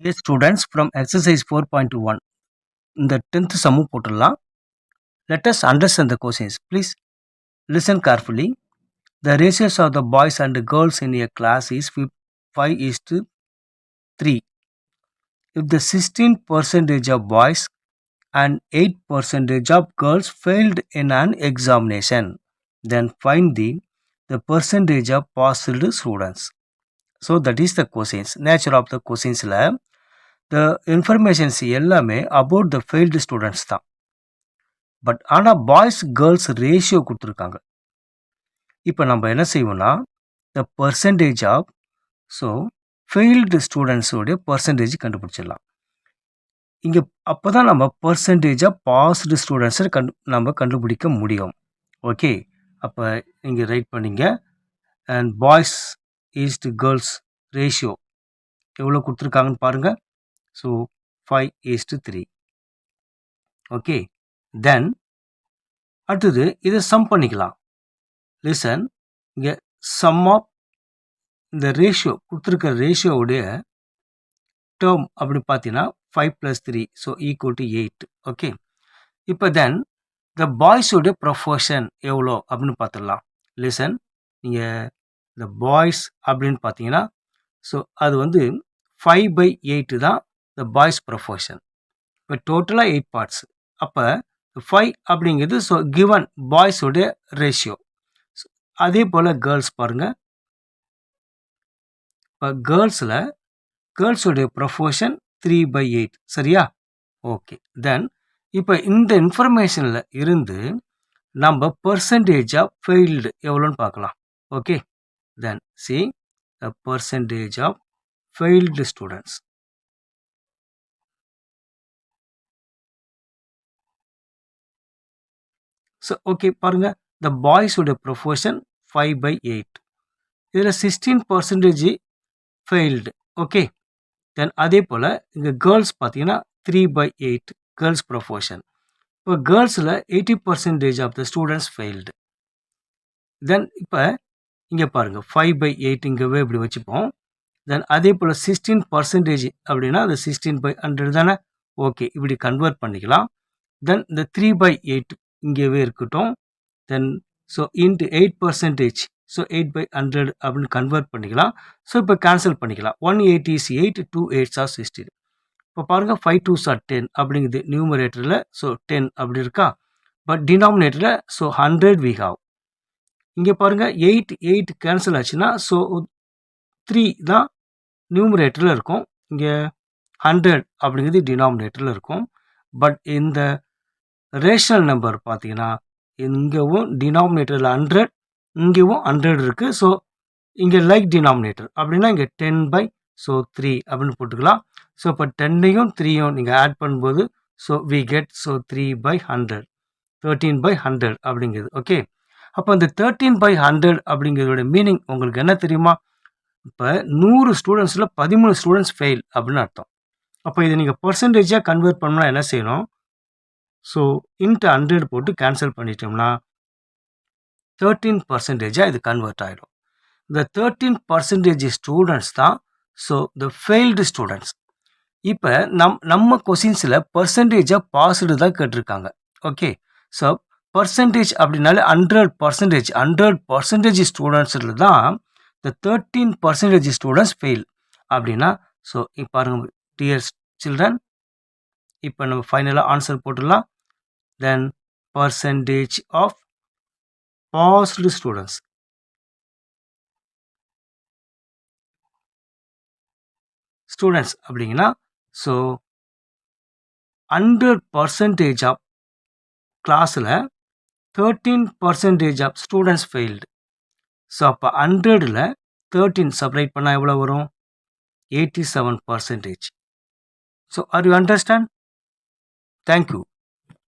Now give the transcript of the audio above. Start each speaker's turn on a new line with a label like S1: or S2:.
S1: Dear students, from exercise 4.1 in the 10th sum போட்டுடலாம். Let us understand the questions. Please listen carefully. The ratios of the boys and girls in a class is 5 is to 3. If the 16% of boys and 8% of girls failed in an examination, then find the percentage of passed students. So that is the questions. Nature of the questions the informations எல்லாமே about the failed students தான். But ஆனால் boys girls ratio கொடுத்துருக்காங்க. இப்போ நம்ம என்ன செய்வோம்னா the percentage of so failed ஸ்டூடெண்ட்ஸோடைய percentage கண்டுபிடிச்சிடலாம். இங்கே அப்போ தான் நம்ம பர்சன்டேஜ் ஆஃப் பாஸ்டு ஸ்டூடெண்ட்ஸை நம்ம கண்டுபிடிக்க முடியும். ஓகே, அப்போ இங்கே ரைட் பண்ணிங்க. And boys is to girls ratio எவ்வளோ கொடுத்துருக்காங்கன்னு பாருங்கள். ஸோ 5:3. ஓகே, தென் அடுத்தது இதை சம் பண்ணிக்கலாம். லிசன், இங்கே சம் ஆஃப் இந்த ரேஷியோ கொடுத்துருக்க ரேஷியோவுடைய டேர்ம் அப்படி பார்த்தீங்கன்னா 5 + 3 ஸோ ஈக்குவல் டு 8. ஓகே, இப்போ தென் த பாய்ஸோடைய ப்ரொஃபஷன் எவ்வளோ அப்படின்னு பார்த்துடலாம். லிசன், நீங்கள் இந்த பாய்ஸ் அப்படின்னு பார்த்தீங்கன்னா ஸோ அது வந்து 5/8 தான் த பாய்ஸ் ப்ரொஃபஷன். இப்போ டோட்டலாக 8 பார்ட்ஸ். அப்போ 5 அப்படிங்கிறது ஸோ கிவன் பாய்ஸோடைய ரேஷியோ. அதே போல் கேர்ள்ஸ் பாருங்கள். இப்போ கேர்ள்ஸோடைய ப்ரொஃபஷன் 3/8. சரியா? ஓகே, தென் இப்போ இந்த இன்ஃபர்மேஷனில் இருந்து நம்ம பர்சன்டேஜ் ஆஃப் ஃபெயில்டு எவ்வளோன்னு பார்க்கலாம். Okay, then see the percentage of failed students. So okay பாருங்கள், த பாய்ஸோட ப்ரொஃபஷன் 5/8. இதில் 16% ஃபெயில்டு. ஓகே, தென் அதே போல் இங்கே கேர்ள்ஸ் பார்த்தீங்கன்னா 3/8 கேர்ள்ஸ் ப்ரொஃபஷன். இப்போ கேர்ள்ஸில் 80% ஆஃப் த ஸ்டூடெண்ட்ஸ் ஃபெயில்டு. தென் இப்போ இங்கே பாருங்கள் 5/8 இங்கேவே இப்படி வச்சுப்போம். தென் அதே போல் 16% அப்படின்னா அது 16/100 தானே. ஓகே, இப்படி கன்வெர்ட் பண்ணிக்கலாம். தென் இந்த 3/8 இங்கேவே இருக்கட்டும். தென் ஸோ இன்ட்டு 8%, ஸோ 8/100 அப்படின்னு கன்வெர்ட் பண்ணிக்கலாம். ஸோ இப்போ கேன்சல் பண்ணிக்கலாம். 180 is 8, 2 8s are 16. இப்போ பாருங்கள் 5 2s are 10 அப்படிங்குது நியூமரேட்டரில். ஸோ 10 அப்படி இருக்கா. பட் டினாமினேட்டரில் ஸோ 100 we have. இங்கே பாருங்கள் 8 கேன்சல் ஆச்சுன்னா ஸோ 3 தான் நியூமரேட்டரில் இருக்கும். இங்கே 100 அப்படிங்கிறது டினாமினேட்டரில் இருக்கும். பட் இந்த ரேஷனல் நம்பர் பார்த்தீங்கன்னா இங்கேவும் டினாமினேட்டரில் 100, இங்கேவும் 100 இருக்குது. ஸோ இங்கே லைக் டினாமினேட்டர் அப்படின்னா இங்கே 10/3 அப்படின்னு போட்டுக்கலாம். ஸோ இப்போ 10ஐயும் 3யும் நீங்கள் ஆட் பண்ணும்போது ஸோ வி கெட் ஸோ 3/100, 13/100 அப்படிங்கிறது. ஓகே, அப்போ இந்த 13/100 அப்படிங்கிறதோட மீனிங் உங்களுக்கு என்ன தெரியுமா? இப்போ 100 ஸ்டூடெண்ட்ஸில் 13 ஸ்டூடெண்ட்ஸ் ஃபெயில் அப்படின்னு அர்த்தம். அப்போ இதை நீங்கள் பர்சன்டேஜாக கன்வெர்ட் பண்ணணும்னா என்ன செய்யணும்? ஸோ இன்ட்டு 100 போட்டு கேன்சல் பண்ணிட்டோம்னா 13%-ஆக இது கன்வெர்ட் ஆகிடும். இந்த 13% ஸ்டூடெண்ட்ஸ் தான் ஸோ த ஃபெயில்டு ஸ்டூடெண்ட்ஸ். இப்போ நம்ம கொஸ்டின்ஸில் பர்சன்டேஜாக பாஸ்டு தான் கேட்டிருக்காங்க. ஓகே, ஸோ பர்சன்டேஜ் அப்படின்னாலே 100% ஸ்டூடெண்ட்ஸில் தான் the 13% ஸ்டூடெண்ட்ஸ் ஃபெயில் அப்படின்னா. ஸோ இப்போ பாருங்கள் டியர் சில்ட்ரன், இப்போ நம்ம ஃபைனலாக ஆன்சர் போட்டுடலாம். Then percentage of passed students அப்படிங்கன்னா ஸோ 100% ஆஃப் கிளாஸில் 13% ஆஃப் ஸ்டூடெண்ட்ஸ் ஃபெயில்டு. ஸோ அப்போ 100ல் 13 செப்பரேட் பண்ணால் எவ்வளோ வரும்? 87%. So are you understand? Thank you.